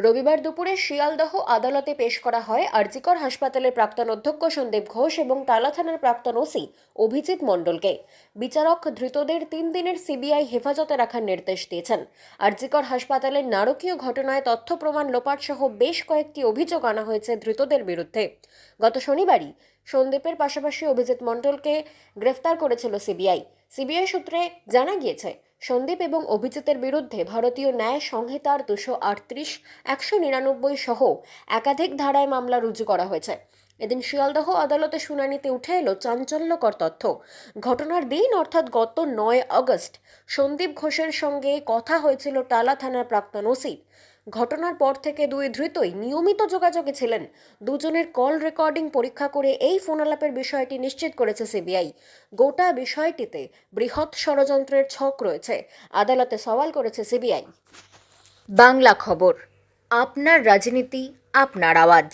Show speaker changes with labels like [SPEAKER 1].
[SPEAKER 1] রবিবার দুপুরে শিয়ালদহ আদালতে পেশ করা হয় আরজিকর হাসপাতালের প্রাক্তন অধ্যক্ষ সন্দীপ ঘোষ এবং টালা থানার প্রাক্তন ওসি অভিজিৎ মণ্ডলকে। বিচারক ধৃতদের 3 দিনের সিবিআই হেফাজতে রাখার নির্দেশ দিয়েছেন। আরজিকর হাসপাতালের নারকীয় ঘটনায় তথ্য প্রমাণ লোপাট সহ বেশ কয়েকটি অভিযোগ আনা হয়েছে ধৃতদের বিরুদ্ধে। গত শনিবারই সন্দীপের পাশাপাশি অভিজিৎ মণ্ডলকে গ্রেফতার করেছিল সিবিআই সূত্রে জানা গিয়েছে, সন্দীপ এবং অভিজিতের বিরুদ্ধে ভারতীয় ন্যায় সংহিতার 238, 199 সহ একাধিক ধারায় মামলা রুজু করা হয়েছে। এদিন শিয়ালদহ আদালতে শুনানিতে উঠে এলো চাঞ্চল্যকর তথ্য। ঘটনার দিন অর্থাৎ গত 9 আগস্ট সন্দীপ ঘোষের সঙ্গে কথা হয়েছিল টালা থানার প্রাক্তন ওসি। ঘটনার পর থেকে দুই ধৃতই নিয়মিত যোগাযোগে ছিলেন। দুজনের কল রেকর্ডিং পরীক্ষা করে এই ফোনালাপের বিষয়টি নিশ্চিত করেছে সিবিআই। গোটা বিষয়টিতে বৃহৎ ষড়যন্ত্রের ছক রয়েছে, আদালতে সওয়াল করেছে সিবিআই। বাংলা খবর, আপনার রাজনীতি, আপনার আওয়াজ।